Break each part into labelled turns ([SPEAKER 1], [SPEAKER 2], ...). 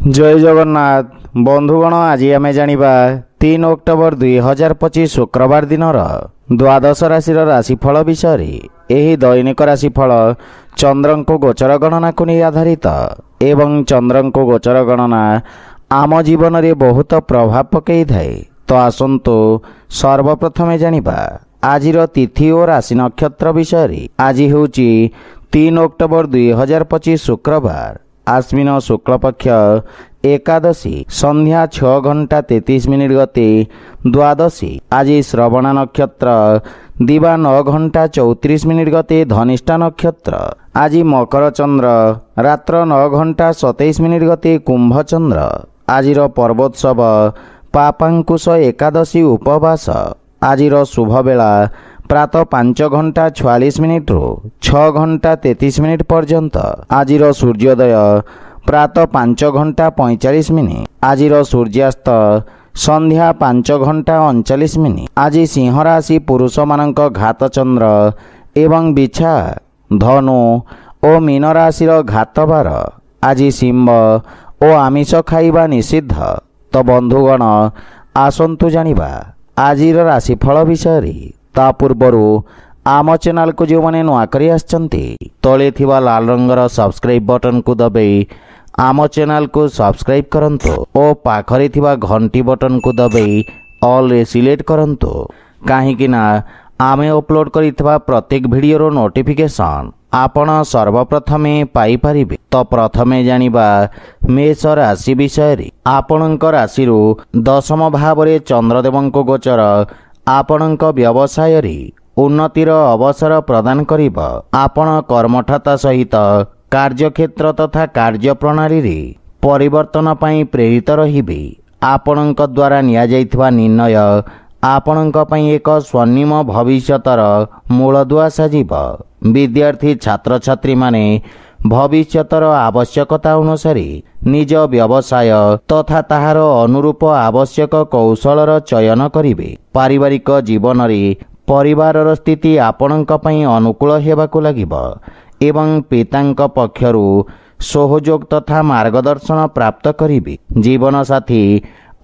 [SPEAKER 1] जय जगन्नाथ बंधुगण आज आम जाना 3 अक्टोबर 2025 शुक्रवार दिन द्वादश राशि राशिफल विषय यही दैनिक राशिफल चंद्र को गोचर गणना को नहीं आधारित एवं चंद्र को गोचर गणना आम जीवन में बहुत प्रभाव पकई थाए। तो आसतु सर्वप्रथम जानिबा आजिर तिथि और राशि नक्षत्र विषय। आज हूँ 3 अक्टोबर 2025 शुक्रवार आश्विन शुक्लपक्ष एकादशी संध्या 6:33 गते द्वादशी। आज श्रवण नक्षत्र दिवा 9:34 गते धनिष्ठा नक्षत्र। आज मकर चंद्र रात्र 9:27 गते कुंभ चंद्र। आजिर पर्वोत्सव पापांकुश एकादशी उपवास। आजिर शुभ बेला प्रातः 5:46 रु 6:33 पर्यंत। आजिर सूर्योदय प्रातः 5:45। आजिर सूर्यास्त संध्या 5:39। आज सिंह राशि पुरुष मानक घात चंद्र एवं बिछा धनु और मीन राशि घात बार। आज सिंह और आमिष खाइबा निषिद्ध। तो बंधुगण आसतु जानिबा आजिर राशिफल विषय। ता पूर्वरु आम चैनल को जो मैंने नुआ करी आछंती तले थिबा लाल रंगर सब्सक्राइब बटन को दबाई आम चैनल को सब्सक्राइब करंतु और पाखरे थिबा घंटी बटन को दबाई ऑल रे सिलेक्ट करंतु काहेकि ना आमे अपलोड करितबा प्रत्येक वीडियो रो नोटिफिकेशन आपण सर्वप्रथमे पाई परिबे। तो प्रथमे जानिबा मेष राशि विषय। आपणक राशि दशम भाव रे चंद्रदेवंक गोचर आपणक व्यवसाय रे उन्नतिर अवसर प्रदान करिब। आपण कर्मठता सहित कार्यक्षेत्र तथा कार्य प्रणाली रे परिवर्तन पई प्रेरित रहिबे। आपणक द्वारा निया जाइथवा निर्णय आपणक पई एक स्वर्णिम भविष्यतर मूलदुआ साजिब। विद्यार्थी छात्र छात्री माने भविष्यतर आवश्यकता अनुसार निज व्यवसाय तथा ताहार अनुरूप आवश्यक कौशलर चयन करिवे। पारिवारिक जीवन रे परिवारर स्थिति आपणक पई अनुकूल हेबाकु लागिब एवं पितांक पक्षरु सहयोग तथा मार्गदर्शन प्राप्त करिवे। जीवन साथी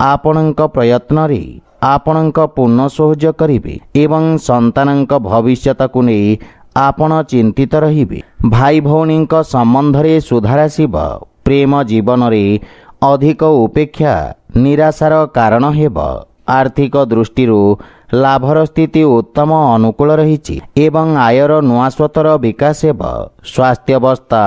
[SPEAKER 1] आपणक प्रयत्न रे आपणक पूर्ण सहयोग करिवे एवं संतानक भविष्यतकु नै आपण चिंतित रहिबे। भाई भौणीक संबंध रे सुधार आसिब। प्रेम जीवन रे अधिक उपेक्षा निराशार कारण हेब। आर्थिक दृष्टि लाभर स्थिति उत्तम अनुकूल रही एवं आयर नुआ स्वतर विकास हेब। स्वास्थ्य अवस्था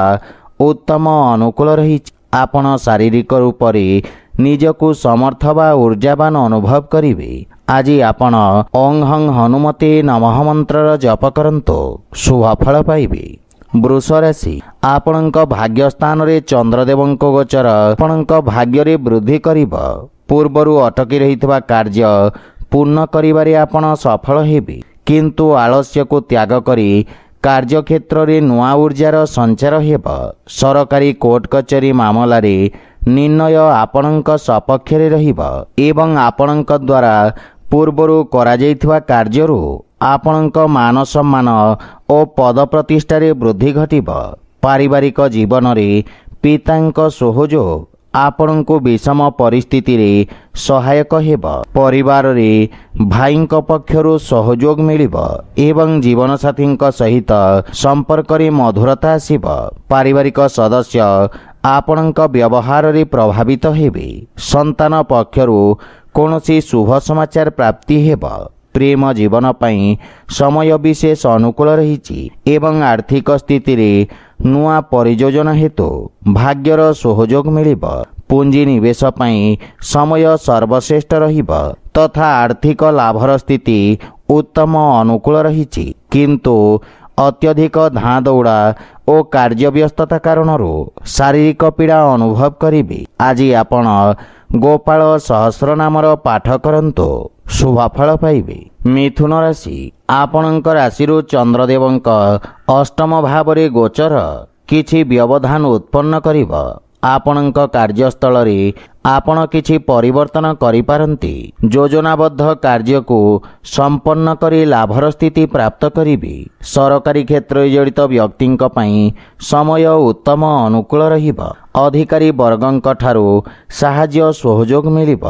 [SPEAKER 1] उत्तम अनुकूल रही। आपण शारीरिक रूप से निजकु समर्थ व ऊर्जावान अनुभव करिवे। आज आपण ओं हं हनुमते नमः मंत्र जप करंतो शुभ फल पाइबे। वृष राशि आपणक भाग्य स्थान रे चंद्रदेवंक गोचर आपणक भाग्य रे वृद्धि करिब। पूर्वरु अटकी रहितबा कार्य पूर्ण करिबारे आपण सफल हेबे। किंतु आलस्य को त्याग करी कार्यक्षेत्र रे नुआ ऊर्जार संचार हेब। सरकारी कोर्ट कचेरी मामला रे निर्णय आपणक सपक्ष रे रहिब एवं आपणक द्वारा पूर्वरु करा जाइथवा कार्यरु आपणक मान सम्मान और पद प्रतिष्ठा रे वृद्धि घटिब। पारिवारिक जीवन रे पितांक सहयोग आपणको विषम परिस्थिति रे सहायक हेब। परिवार रे भाईंक पक्षरु सहयोग मिलिब एवं जीवन साथींक सहित संपर्क रे मधुरता आसिब। पारिवारिक सदस्य आपणक व्यवहार रे प्रभावित हेबे। संतान पक्षरु कोनोसी शुभ समाचार प्राप्ति हेब। प्रेम जीवन पई समय विशेष अनुकूल रही एवं आर्थिक स्थिति रे नुआ परियोजना हेतु भाग्यर सहयोग मिलिब। पूंजी निवेश पई समय सर्वश्रेष्ठ रहिब तथा आर्थिक लाभर स्थिति उत्तम अनुकूल रही। किंतु अत्यधिक धाँ दौड़ा और कार्य व्यस्तता कारण शारीरिक पीड़ा अनुभव करिवे। आज आपण गोपाल सहस्र नामर पाठ करंतो शुभ फल पाइबे। मिथुन राशि आपणक राशि चंद्रदेवंक अष्टम भाव रे गोचर किछि व्यवधान उत्पन्न करिब। ଆପଣଙ୍କ କାର୍ଯ୍ୟସ୍ଥଳରେ ଆପଣ କିଛି ପରିବର୍ତ୍ତନ କରିପାରନ୍ତି। ଯୋଜନାବଦ୍ଧ କାର୍ଯ୍ୟକୁ ସମ୍ପନ୍ନ କରି ଲାଭର ସ୍ଥିତି ପ୍ରାପ୍ତ କରିବେ। ସରକାରୀ କ୍ଷେତ୍ରରେ ଜଡ଼ିତ ବ୍ୟକ୍ତିଙ୍କ ପାଇଁ ସମୟ ଉତ୍ତମ ଅନୁକୂଳ ରହିବ। ଅଧିକାରୀ ବର୍ଗଙ୍କ ଠାରୁ ସାହାଯ୍ୟ ସହଯୋଗ ମିଳିବ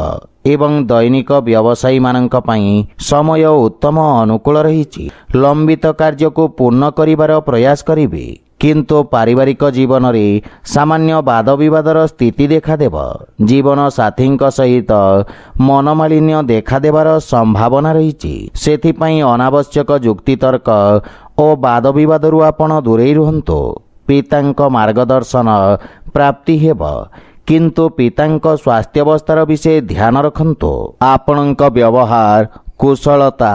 [SPEAKER 1] ଏବଂ ଦୈନିକ ବ୍ୟବସାୟୀମାନଙ୍କ ପାଇଁ ସମୟ ଉତ୍ତମ ଅନୁକୂଳ ରହିଛି। ଲମ୍ବିତ କାର୍ଯ୍ୟକୁ ପୂର୍ଣ୍ଣ କରିବାର ପ୍ରୟାସ କରିବେ, କିନ୍ତୁ ପାରିବାରିକ ଜୀବନରେ ସାମାନ୍ୟ ବାଦବିବାଦର ସ୍ଥିତି ଦେଖାଦେବ। ଜୀବନ ସାଥୀଙ୍କ ସହିତ ମନମାଳିନ୍ୟ ଦେଖାଦେବାର ସମ୍ଭାବନା ରହିଛି। ସେଥିପାଇଁ ଅନାବଶ୍ୟକ ଯୁକ୍ତିତର୍କ ଓ ବାଦବିବାଦରୁ ଆପଣ ଦୂରେଇ ରୁହନ୍ତୁ। ପିତାଙ୍କ ମାର୍ଗଦର୍ଶନ ପ୍ରାପ୍ତି ହେବ, କିନ୍ତୁ ପିତାଙ୍କ ସ୍ୱାସ୍ଥ୍ୟାବସ୍ଥାର ବିଷୟ ଧ୍ୟାନ ରଖନ୍ତୁ। ଆପଣଙ୍କ ବ୍ୟବହାର, କୁଶଳତା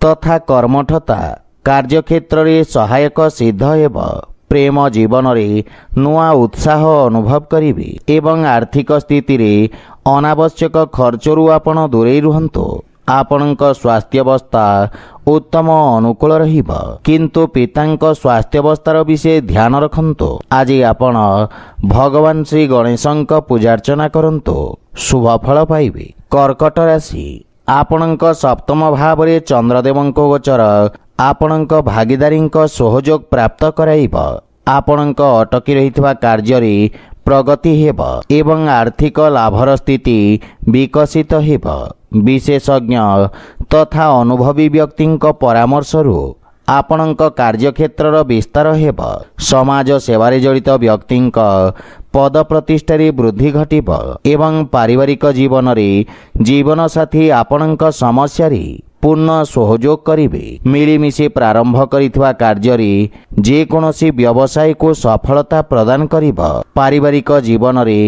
[SPEAKER 1] ତଥା କର୍ମଠତା କାର୍ଯ୍ୟକ୍ଷେତ୍ରରେ ସହାୟକ ସିଦ୍ଧ ହେବ। ପ୍ରେମ ଜୀବନରେ ନୂଆ ଉତ୍ସାହ ଅନୁଭବ କରିବେ ଏବଂ ଆର୍ଥିକ ସ୍ଥିତିରେ ଅନାବଶ୍ୟକ ଖର୍ଚ୍ଚରୁ ଆପଣ ଦୂରେଇ ରୁହନ୍ତୁ। ଆପଣଙ୍କ ସ୍ୱାସ୍ଥ୍ୟାବସ୍ଥା ଉତ୍ତମ ଅନୁକୂଳ ରହିବ, କିନ୍ତୁ ପିତାଙ୍କ ସ୍ୱାସ୍ଥ୍ୟାବସ୍ଥାର ବିଷୟ ଧ୍ୟାନ ରଖନ୍ତୁ। ଆଜି ଆପଣ ଭଗବାନ ଶ୍ରୀ ଗଣେଶଙ୍କ ପୂଜାର୍ଚ୍ଚନା କରନ୍ତୁ, ଶୁଭ ଫଳ ପାଇବେ। କର୍କଟ ରାଶି, ଆପଣଙ୍କ ସପ୍ତମ ଭାବରେ ଚନ୍ଦ୍ରଦେବଙ୍କ ଗୋଚର ଆପଣଙ୍କ ଭାଗିଦାରୀଙ୍କ ସହଯୋଗ ପ୍ରାପ୍ତ କରାଇବ। ଆପଣଙ୍କ ଅଟକି ରହିଥିବା କାର୍ଯ୍ୟରେ ପ୍ରଗତି ହେବ ଏବଂ ଆର୍ଥିକ ଲାଭର ସ୍ଥିତି ବିକଶିତ ହେବ। ବିଶେଷଜ୍ଞ ତଥା ଅନୁଭବୀ ବ୍ୟକ୍ତିଙ୍କ ପରାମର୍ଶରୁ ଆପଣଙ୍କ କାର୍ଯ୍ୟକ୍ଷେତ୍ରର ବିସ୍ତାର ହେବ। ସମାଜ ସେବାରେ ଜଡ଼ିତ ବ୍ୟକ୍ତିଙ୍କ ପଦ ପ୍ରତିଷ୍ଠାରେ ବୃଦ୍ଧି ଘଟିବ ଏବଂ ପାରିବାରିକ ଜୀବନରେ ଜୀବନସାଥୀ ଆପଣଙ୍କ ସମସ୍ୟାରେ ପୂର୍ଣ୍ଣ ସହଯୋଗ କରିବେ। ମିଳିମିଶି ପ୍ରାରମ୍ଭ କରିଥିବା କାର୍ଯ୍ୟରେ ଯେକୌଣସି ବ୍ୟବସାୟକୁ ସଫଳତା ପ୍ରଦାନ କରିବ। ପାରିବାରିକ ଜୀବନରେ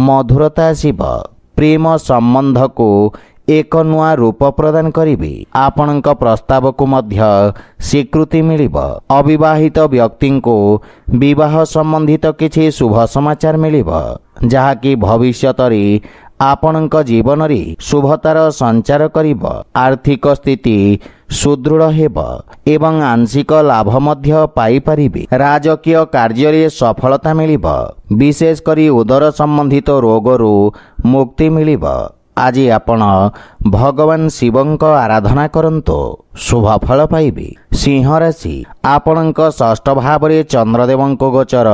[SPEAKER 1] ମଧୁରତା ଆସିବ। ପ୍ରେମ ସମ୍ବନ୍ଧକୁ ଏକ ନୂଆ ରୂପ ପ୍ରଦାନ କରିବେ। ଆପଣଙ୍କ ପ୍ରସ୍ତାବକୁ ମଧ୍ୟ ସ୍ୱୀକୃତି ମିଳିବ। ଅବିବାହିତ ବ୍ୟକ୍ତିଙ୍କୁ ବିବାହ ସମ୍ବନ୍ଧିତ କିଛି ଶୁଭ ସମାଚାର ମିଳିବ, ଯାହାକି ଭବିଷ୍ୟତରେ ଆପଣଙ୍କ ଜୀବନରେ ଶୁଭତାର ସଞ୍ଚାର କରିବ। ଆର୍ଥିକ ସ୍ଥିତି ସୁଦୃଢ଼ ହେବ ଏବଂ ଆଂଶିକ ଲାଭ ମଧ୍ୟ ପାଇପାରିବେ। ରାଜକୀୟ କାର୍ଯ୍ୟରେ ସଫଳତା ମିଳିବ। ବିଶେଷ କରି ଉଦର ସମ୍ବନ୍ଧିତ ରୋଗରୁ ମୁକ୍ତି ମିଳିବ। ଆଜି ଆପଣ ଭଗବାନ ଶିବଙ୍କ ଆରାଧନା କରନ୍ତୁ, ଶୁଭ ଫଳ ପାଇବେ। ସିଂହ ରାଶି, ଆପଣଙ୍କ ଷଷ୍ଠ ଭାବରେ ଚନ୍ଦ୍ରଦେବଙ୍କ ଗୋଚର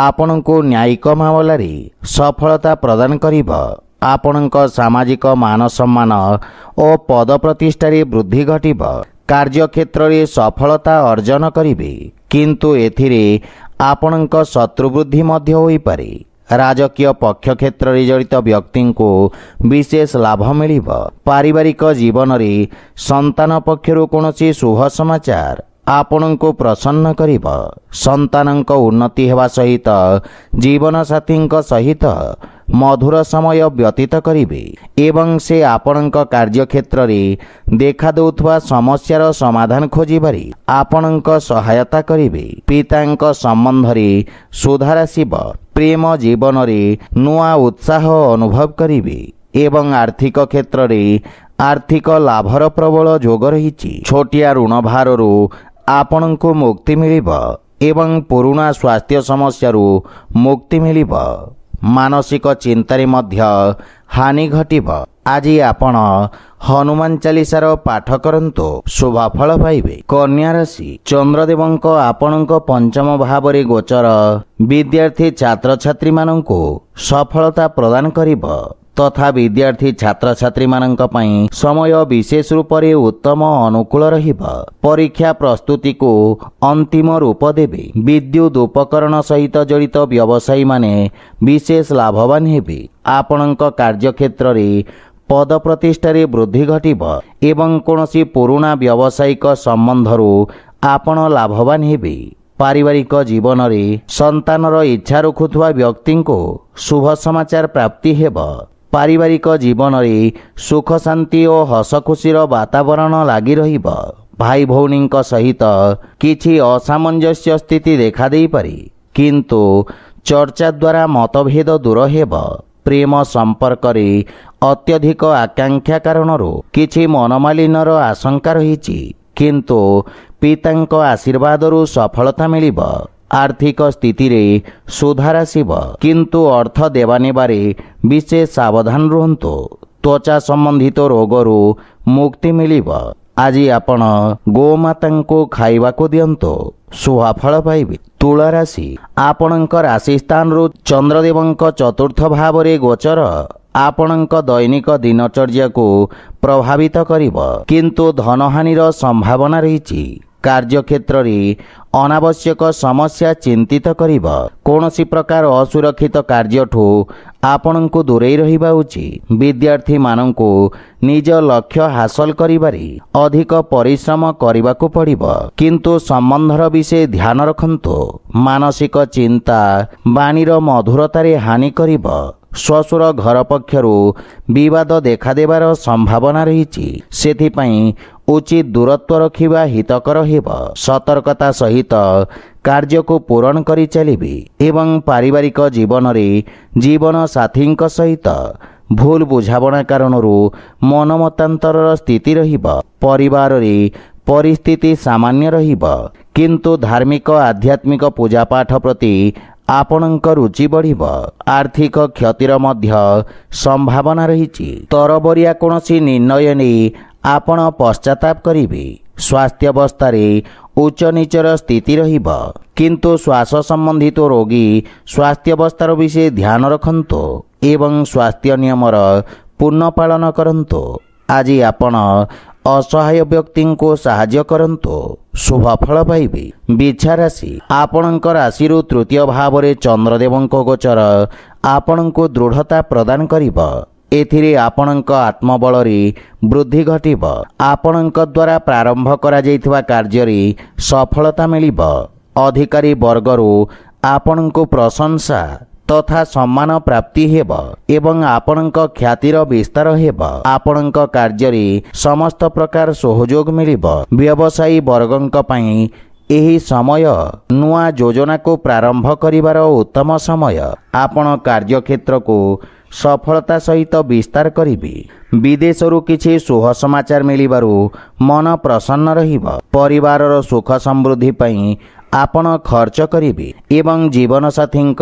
[SPEAKER 1] ଆପଣଙ୍କୁ ନ୍ୟାୟିକ ମାମଲାରେ ସଫଳତା ପ୍ରଦାନ କରିବ। ଆପଣଙ୍କ ସାମାଜିକ ମାନ ସମ୍ମାନ ଓ ପଦ ପ୍ରତିଷ୍ଠାରେ ବୃଦ୍ଧି ଘଟିବ। କାର୍ଯ୍ୟକ୍ଷେତ୍ରରେ ସଫଳତା ଅର୍ଜନ କରିବେ, କିନ୍ତୁ ଏଥିରେ ଆପଣଙ୍କ ଶତ୍ରୁ ବୃଦ୍ଧି ମଧ୍ୟ ହୋଇପାରେ। ରାଜକୀୟ ପକ୍ଷ କ୍ଷେତ୍ରରେ ଜଡ଼ିତ ବ୍ୟକ୍ତିଙ୍କୁ ବିଶେଷ ଲାଭ ମିଳିବ। ପାରିବାରିକ ଜୀବନରେ ସନ୍ତାନ ପକ୍ଷରୁ କୌଣସି ଶୁଭ ସମାଚାର ଆପଣଙ୍କୁ ପ୍ରସନ୍ନ କରିବ। ସନ୍ତାନଙ୍କ ଉନ୍ନତି ହେବା ସହିତ ଜୀବନସାଥୀଙ୍କ ସହିତ ମଧୁର ସମୟ ବ୍ୟତୀତ କରିବେ ଏବଂ ସେ ଆପଣଙ୍କ କାର୍ଯ୍ୟକ୍ଷେତ୍ରରେ ଦେଖାଦେଉଥିବା ସମସ୍ୟାର ସମାଧାନ ଖୋଜିବାରେ ଆପଣଙ୍କ ସହାୟତା କରିବେ। ପିତାଙ୍କ ସମ୍ବନ୍ଧରେ ସୁଧାର ଆସିବ। ପ୍ରେମ ଜୀବନରେ ନୂଆ ଉତ୍ସାହ ଅନୁଭବ କରିବେ ଏବଂ ଆର୍ଥିକ କ୍ଷେତ୍ରରେ ଆର୍ଥିକ ଲାଭର ପ୍ରବଳ ଯୋଗ ରହିଛି। ଛୋଟିଆ ଋଣ ଭାରରୁ ଆପଣଙ୍କୁ ମୁକ୍ତି ମିଳିବ ଏବଂ ପୁରୁଣା ସ୍ୱାସ୍ଥ୍ୟ ସମସ୍ୟାରୁ ମୁକ୍ତି ମିଳିବ। ମାନସିକ ଚିନ୍ତାରେ ମଧ୍ୟ ହାନି ଘଟିବ। ଆଜି ଆପଣ ହନୁମାନ ଚାଳିଶାର ପାଠ କରନ୍ତୁ, ଶୁଭ ଫଳ ପାଇବେ। କନ୍ୟା ରାଶି, ଚନ୍ଦ୍ରଦେବଙ୍କ ଆପଣଙ୍କ ପଞ୍ଚମ ଭାବରେ ଗୋଚର ବିଦ୍ୟାର୍ଥୀ ଛାତ୍ରଛାତ୍ରୀମାନଙ୍କୁ ସଫଳତା ପ୍ରଦାନ କରିବ ତଥା ବିଦ୍ୟାର୍ଥୀ ଛାତ୍ରଛାତ୍ରୀମାନଙ୍କ ପାଇଁ ସମୟ ବିଶେଷ ରୂପରେ ଉତ୍ତମ ଅନୁକୂଳ ରହିବ। ପରୀକ୍ଷା ପ୍ରସ୍ତୁତିକୁ ଅନ୍ତିମ ରୂପ ଦେବେ। ବିଦ୍ୟୁତ୍ ଉପକରଣ ସହିତ ଜଡ଼ିତ ବ୍ୟବସାୟୀମାନେ ବିଶେଷ ଲାଭବାନ ହେବେ। ଆପଣଙ୍କ କାର୍ଯ୍ୟକ୍ଷେତ୍ରରେ ପଦ ପ୍ରତିଷ୍ଠାରେ ବୃଦ୍ଧି ଘଟିବ ଏବଂ କୌଣସି ପୁରୁଣା ବ୍ୟବସାୟିକ ସମ୍ବନ୍ଧରୁ ଆପଣ ଲାଭବାନ ହେବେ। ପାରିବାରିକ ଜୀବନରେ ସନ୍ତାନର ଇଚ୍ଛା ରଖୁଥିବା ବ୍ୟକ୍ତିଙ୍କୁ ଶୁଭ ସମାଚାର ପ୍ରାପ୍ତି ହେବ। ପାରିବାରିକ ଜୀବନରେ ସୁଖ ଶାନ୍ତି ଓ ହସ ଖୁସିର ବାତାବରଣ ଲାଗି ରହିବ। ଭାଇ ଭଉଣୀଙ୍କ ସହିତ କିଛି ଅସାମଞ୍ଜସ୍ୟ ସ୍ଥିତି ଦେଖାଦେଇପାରେ, କିନ୍ତୁ ଚର୍ଚ୍ଚା ଦ୍ୱାରା ମତଭେଦ ଦୂର ହେବ। ପ୍ରେମ ସମ୍ପର୍କରେ ଅତ୍ୟଧିକ ଆକାଂକ୍ଷା କାରଣରୁ କିଛି ମନମାଳିନ୍ୟର ଆଶଙ୍କା ରହିଛି, କିନ୍ତୁ ପିତାଙ୍କ ଆଶୀର୍ବାଦରୁ ସଫଳତା ମିଳିବ। आर्थिक स्थिति रे सुधार आसिब किंतु अर्थ देवा नेबारे विशेष सावधान रुहंतु। त्वचा संबंधित रोगरू मुक्ति मिलिब। आज आपण गोमाता को खाइबाकू दियंतु शुभफल पाइबे। तुला राशि आपणक राशि स्थान रु चंद्रदेवंक चतुर्थ भाव रे गोचर आपणक दैनिक दिनचर्या को प्रभावित करिब किंतु धनहानिर संभावना रहिछि। कार्यक्षेत्र रे अनावश्यक समस्या चिंतित करिब। कोनोसी प्रकार असुरक्षित कार्यठू आपणको दूरे रहिबा उचित। विद्यार्थी मानंको निज लक्ष्य हासिल करिबारे अधिक परिश्रम करिबाकू पड़िब किंतु संबंधर विषय ध्यान रखंतु। मानसिक चिंता बाणीर मधुरतारे हानि करिब। श्वशुर घर पक्षरु विवाद देखादेबार संभावना रहिछि। सेथिपई उचित दूरत्व रखिबा हितकर हेब। सतर्कता सहित कार्य को पूरण करि चलिबे एवं पारिवारिक जीवन रे जीवन साथी सहित भूल बुझाबणा कारणरू मनमतांतर स्थिति रहिब। परिवार रे परिस्थिति सामान्य रहिब किंतु धार्मिक आध्यात्मिक पूजा पाठ प्रति आपणक रुचि बढ़िब। आर्थिक क्षतिर मध्य संभावना रहिछि। तरबरिया कोनोसी निर्णय नहीं आपण पश्चाताप करिबे। स्वास्थ्य अवस्था उच्च नीचर स्थिति रहिब किंतु श्वास संबंधित रोगी स्वास्थ्य अवस्थार विषय ध्यान रखंतु एवं स्वास्थ्य नियमर पूर्ण पालन करंतु। आज आपण असहाय व्यक्ति को साहाय्य करंतु शुभफल पाइबे। बिछा राशि आपणक राशि तृतीय भाव रे चंद्रदेवंक गोचर आपणको दृढ़ता प्रदान करिब। एथिरे आपणक आत्मबल रे वृद्धि घटिब। आपणक द्वारा प्रारंभ करा जायथिबा कार्य रे सफलता मिलिब। अधिकारी वर्गरू आपणको प्रशंसा तथा सम्मान प्राप्ति हेब एवं आपणक ख्यातिर विस्तार हेब। आपणक कार्य रे समस्त प्रकार सहयोग मिलिब। व्यवसायी वर्गंक पई एही समय नुआ योजना को प्रारंभ करिवार उत्तम समय। आपण कार्यक्षेत्र को सफलता सहित विस्तार करिबे। विदेशरू किछि शुभ समाचार मिलिबारु मन प्रसन्न रहिब। परिवारर सुख समृद्धि पई आपण खर्च करिबे एवं जीवन साथींक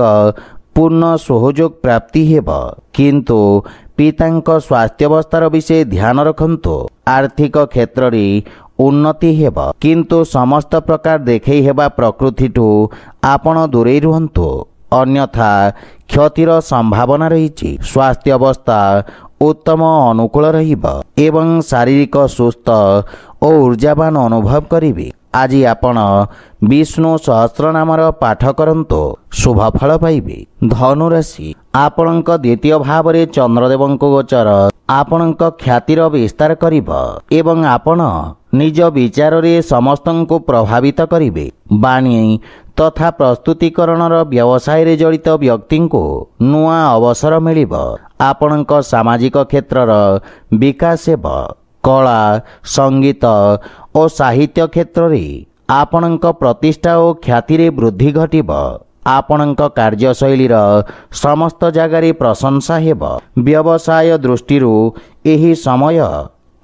[SPEAKER 1] पूर्ण सहयोग प्राप्ति हेब किंतु पितांक स्वास्थ्य अवस्थार विषय ध्यान रखंतु। आर्थिक क्षेत्र रे उन्नति हेब किंतु समस्त प्रकार देखै हेबा प्रकृतिठू आपण दूरे रुहंतु अन्यथा क्षतिर संभावना रहिछि। स्वास्थ्य अवस्था उत्तम अनुकूल रहिब एवं शारीरिक सुस्थ और ऊर्जावान अनुभव करिबे। आज आपण विष्णु सहस्रनामर पाठ करंतु शुभफल पाइबे। धनुराशि आपणक द्वितीय भाव रे चंद्रदेवंक गोचर आपणक ख्यातिर विस्तार करिब एवं आपण निज विचार रे समस्तंको प्रभावित करिबे। बाणी तथा प्रस्तुतिकरणर व्यवसाय रे जड़ित व्यक्ति को नुआ अवसर मिलिब। आपणक सामाजिक क्षेत्रर विकास हेब। कला संगीत और साहित्य क्षेत्र रे आपणक प्रतिष्ठा और ख्याति रे वृद्धि घटिब। आपणक कार्यशैलीर समस्त जगार प्रशंसा हेब। व्यवसाय दृष्टिरू एही समय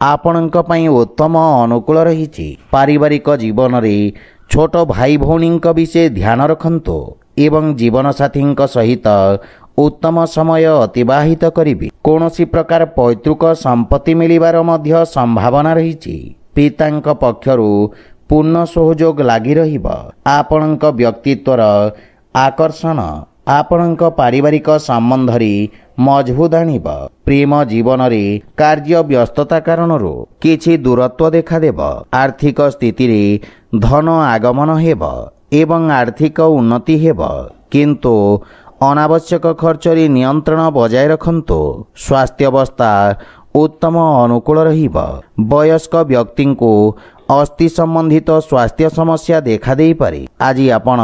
[SPEAKER 1] आपणक पई उत्तम अनुकूल रहिछि। पारिवारिक जीवन रे छोट भाई भौणींक विषय ध्यान रखंतु एवं जीवन साथींक सहित उत्तम समय अतिबाहित करिबे। कोनोसी प्रकार पैतृक संपत्ति मिलिबार मध्य संभावना रहिछि। पितांक पक्षरु पूर्ण सहयोग लागि रहिब। आपणक व्यक्तित्वर आकर्षण आपणक पारिवारिक संबंध रे मजबूत आनिब। प्रेम जीवन रे कार्य व्यस्तता कारणरू किछि दूरत्व देखादेब। आर्थिक स्थिति रे धन आगमन हेब एवं आर्थिक उन्नति हेब किंतु अनावश्यक खर्च रे नियंत्रण बजाय रखंतु। स्वास्थ्य अवस्था उत्तम अनुकूल रहिब। वयस्क व्यक्ति को अस्थि संबंधित स्वास्थ्य समस्या देखा देई पारे। आज आपण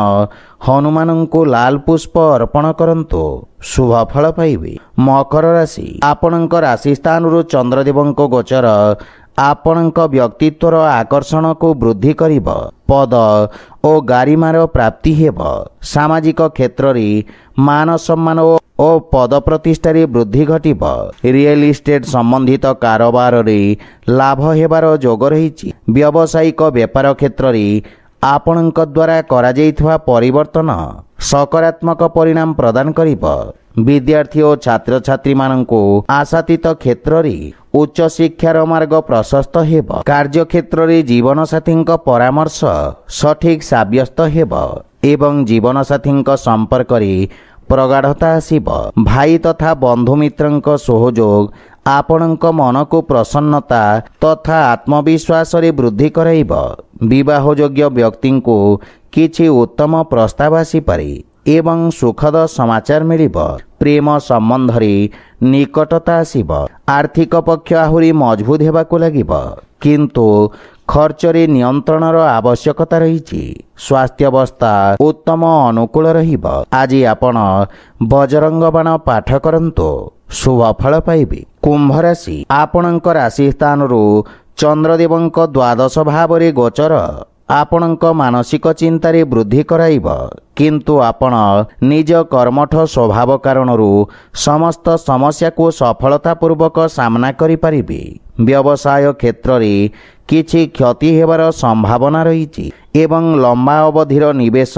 [SPEAKER 1] हनुमान को लाल पुष्प अर्पण करंतु शुभ फल पाइबे। मकर राशि आपणक राशि स्थान रु चंद्रदेवंक गोचर आपणक व्यक्तित्वर आकर्षण को वृद्धि करिब। पद और गारिमार प्राप्ति हेब। सामाजिक क्षेत्र रे मान सम्मान और पद प्रतिष्ठा रे वृद्धि घटिब। रियल इस्टेट संबंधित कारोबार रे लाभ हेबार जोग रहिछि। व्यावसायिक व्यापार क्षेत्र रे ଆପଣଙ୍କ ଦ୍ୱାରା କରାଯାଇଥିବା ପରିବର୍ତ୍ତନ ସକାରାତ୍ମକ ପରିଣାମ ପ୍ରଦାନ କରିବ। ବିଦ୍ୟାର୍ଥୀ ଓ ଛାତ୍ରଛାତ୍ରୀମାନଙ୍କୁ ଆଶାତୀତ କ୍ଷେତ୍ରରେ ଉଚ୍ଚ ଶିକ୍ଷାର ମାର୍ଗ ପ୍ରଶସ୍ତ ହେବ। କାର୍ଯ୍ୟକ୍ଷେତ୍ରରେ ଜୀବନସାଥୀଙ୍କ ପରାମର୍ଶ ସଠିକ୍ ସାବ୍ୟସ୍ତ ହେବ ଏବଂ ଜୀବନସାଥୀଙ୍କ ସମ୍ପର୍କରେ ପ୍ରଗାଢ଼ତା ଆସିବ। ଭାଇ ତଥା ବନ୍ଧୁମିତ୍ରଙ୍କ ସହଯୋଗ ଆପଣଙ୍କ ମନକୁ ପ୍ରସନ୍ନତା ତଥା ଆତ୍ମବିଶ୍ୱାସରେ ବୃଦ୍ଧି କରାଇବ। ବିବାହଯୋଗ୍ୟ ବ୍ୟକ୍ତିଙ୍କୁ କିଛି ଉତ୍ତମ ପ୍ରସ୍ତାବ ଆସିପାରେ ଏବଂ ସୁଖଦ ସମାଚାର ମିଳିବ। ପ୍ରେମ ସମ୍ବନ୍ଧରେ ନିକଟତା ଆସିବ। ଆର୍ଥିକ ପକ୍ଷ ଆହୁରି ମଜବୁତ ହେବାକୁ ଲାଗିବ, କିନ୍ତୁ ଖର୍ଚ୍ଚରେ ନିୟନ୍ତ୍ରଣର ଆବଶ୍ୟକତା ରହିଛି। ସ୍ୱାସ୍ଥ୍ୟାବସ୍ଥା ଉତ୍ତମ ଅନୁକୂଳ ରହିବ। ଆଜି ଆପଣ ବଜରଙ୍ଗ ବାଣ ପାଠ କରନ୍ତୁ, ଶୁଭ ଫଳ ପାଇବେ। କୁମ୍ଭ ରାଶି, ଆପଣଙ୍କ ରାଶି ସ୍ଥାନରୁ ଚନ୍ଦ୍ରଦେବଙ୍କ ଦ୍ୱାଦଶ ଭାବରେ ଗୋଚର ଆପଣଙ୍କ ମାନସିକ ଚିନ୍ତାରେ ବୃଦ୍ଧି କରାଇବ, କିନ୍ତୁ ଆପଣ ନିଜ କର୍ମଠ ସ୍ୱଭାବ କାରଣରୁ ସମସ୍ତ ସମସ୍ୟାକୁ ସଫଳତାପୂର୍ବକ ସାମ୍ନା କରିପାରିବେ। ବ୍ୟବସାୟ କ୍ଷେତ୍ରରେ କିଛି କ୍ଷତି ହେବାର ସମ୍ଭାବନା ରହିଛି ଏବଂ ଲମ୍ବା ଅବଧିର ନିବେଶ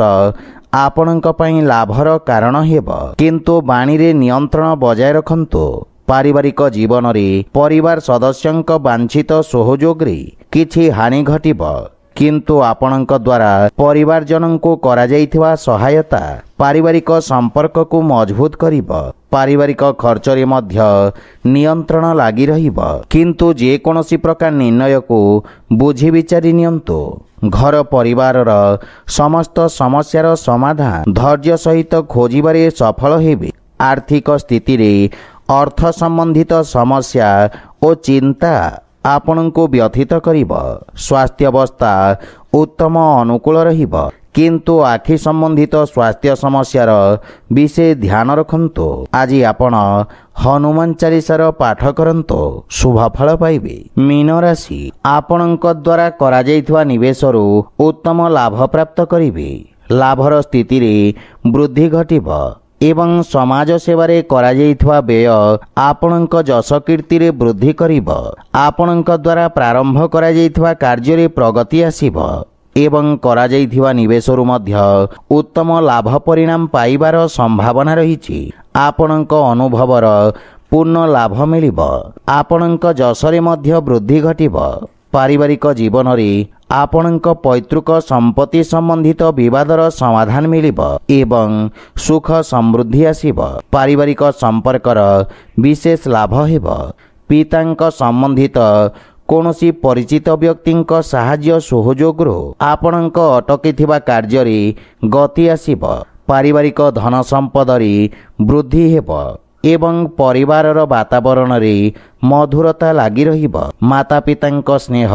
[SPEAKER 1] ଆପଣଙ୍କ ପାଇଁ ଲାଭର କାରଣ ହେବ, କିନ୍ତୁ ବାଣୀରେ ନିୟନ୍ତ୍ରଣ ବଜାୟ ରଖନ୍ତୁ। ପାରିବାରିକ ଜୀବନରେ ପରିବାର ସଦସ୍ୟଙ୍କ ବାଞ୍ଛିତ ସହଯୋଗରେ କିଛି ହାନି ଘଟିବ, କିନ୍ତୁ ଆପଣଙ୍କ ଦ୍ୱାରା ପରିବାରଜନଙ୍କୁ କରାଯାଇଥିବା ସହାୟତା ପାରିବାରିକ ସମ୍ପର୍କକୁ ମଜବୁତ କରିବ। ପାରିବାରିକ ଖର୍ଚ୍ଚରେ ମଧ୍ୟ ନିୟନ୍ତ୍ରଣ ଲାଗି ରହିବ, କିନ୍ତୁ ଯେକୌଣସି ପ୍ରକାର ନିର୍ଣ୍ଣୟକୁ ବୁଝି ବିଚାରି ନିଅନ୍ତୁ। ଘର ପରିବାରର ସମସ୍ତ ସମସ୍ୟାର ସମାଧାନ ଧୈର୍ଯ୍ୟ ସହିତ ଖୋଜିବାରେ ସଫଳ ହେବେ। ଆର୍ଥିକ ସ୍ଥିତିରେ ଅର୍ଥ ସମ୍ବନ୍ଧିତ ସମସ୍ୟା ଓ ଚିନ୍ତା ଆପଣଙ୍କୁ ବ୍ୟଥିତ କରିବ। ସ୍ୱାସ୍ଥ୍ୟାବସ୍ଥା ଉତ୍ତମ ଅନୁକୂଳ ରହିବ, କିନ୍ତୁ ଆଖି ସମ୍ବନ୍ଧିତ ସ୍ୱାସ୍ଥ୍ୟ ସମସ୍ୟାର ବିଶେଷ ଧ୍ୟାନ ରଖନ୍ତୁ। ଆଜି ଆପଣ ହନୁମାନ ଚାଳିଶାର ପାଠ କରନ୍ତୁ, ଶୁଭ ଫଳ ପାଇବେ। ମୀନ ରାଶି, ଆପଣଙ୍କ ଦ୍ୱାରା କରାଯାଇଥିବା ନିବେଶରୁ ଉତ୍ତମ ଲାଭ ପ୍ରାପ୍ତ କରିବେ। ଲାଭର ସ୍ଥିତିରେ ବୃଦ୍ଧି ଘଟିବ ଏବଂ ସମାଜ ସେବାରେ କରାଯାଇଥିବା ବ୍ୟୟ ଆପଣଙ୍କ ଯଶ କୀର୍ତ୍ତିରେ ବୃଦ୍ଧି କରିବ। ଆପଣଙ୍କ ଦ୍ୱାରା ପ୍ରାରମ୍ଭ କରାଯାଇଥିବା କାର୍ଯ୍ୟରେ ପ୍ରଗତି ଆସିବ ଏବଂ କରାଯାଇଥିବା ନିବେଶରୁ ମଧ୍ୟ ଉତ୍ତମ ଲାଭ ପରିଣାମ ପାଇବାର ସମ୍ଭାବନା ରହିଛି। ଆପଣଙ୍କ ଅନୁଭବର ପୂର୍ଣ୍ଣ ଲାଭ ମିଳିବ। ଆପଣଙ୍କ ଯଶରେ ମଧ୍ୟ ବୃଦ୍ଧି ଘଟିବ। ପାରିବାରିକ ଜୀବନରେ ଆପଣଙ୍କ ପୈତୃକ ସମ୍ପତ୍ତି ସମ୍ବନ୍ଧିତ ବିବାଦର ସମାଧାନ ମିଳିବ ଏବଂ ସୁଖ ସମୃଦ୍ଧି ଆସିବ। ପାରିବାରିକ ସମ୍ପର୍କର ବିଶେଷ ଲାଭ ହେବ। ପିତାଙ୍କ ସମ୍ବନ୍ଧିତ କୌଣସି ପରିଚିତ ବ୍ୟକ୍ତିଙ୍କ ସାହାଯ୍ୟ ସହଯୋଗରୁ ଆପଣଙ୍କ ଅଟକିଥିବା କାର୍ଯ୍ୟରେ ଗତି ଆସିବ। ପାରିବାରିକ ଧନ ସମ୍ପଦରେ ବୃଦ୍ଧି ହେବ ଏବଂ ପରିବାରର ବାତାବରଣରେ ମଧୁରତା ଲାଗି ରହିବ। ମାତା ପିତାଙ୍କ ସ୍ନେହ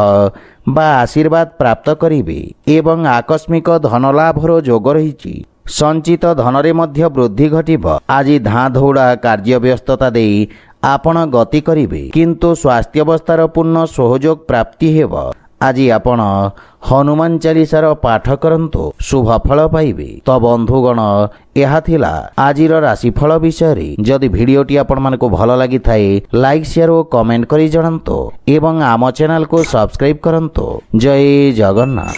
[SPEAKER 1] ବା ଆଶୀର୍ବାଦ ପ୍ରାପ୍ତ କରିବେ ଏବଂ ଆକସ୍ମିକ ଧନଲାଭର ଯୋଗ ରହିଛି। ସଞ୍ଚିତ ଧନରେ ମଧ୍ୟ ବୃଦ୍ଧି ଘଟିବ। ଆଜି ଧାଁ ଧଉଡ଼ା କାର୍ଯ୍ୟ ବ୍ୟସ୍ତତା ଦେଇ ଆପଣ ଗତି କରିବେ, କିନ୍ତୁ ସ୍ୱାସ୍ଥ୍ୟାବସ୍ଥାର ପୂର୍ଣ୍ଣ ସହଯୋଗ ପ୍ରାପ୍ତି ହେବ। ଆଜି ଆପଣ ହନୁମାନ ଚାଳିଶାର ପାଠ କରନ୍ତୁ, ଶୁଭ ଫଳ ପାଇବେ। ତ ବନ୍ଧୁଗଣ, ଏହା ଥିଲା ଆଜିର ରାଶିଫଳ ବିଷୟରେ। ଯଦି ଭିଡ଼ିଓଟି ଆପଣମାନଙ୍କୁ ଭଲ ଲାଗିଥାଏ, ଲାଇକ୍ ସେୟାର ଓ କମେଣ୍ଟ କରି ଜଣାନ୍ତୁ ଏବଂ ଆମ ଚ୍ୟାନେଲକୁ ସବସ୍କ୍ରାଇବ୍ କରନ୍ତୁ। ଜୟ ଜଗନ୍ନାଥ।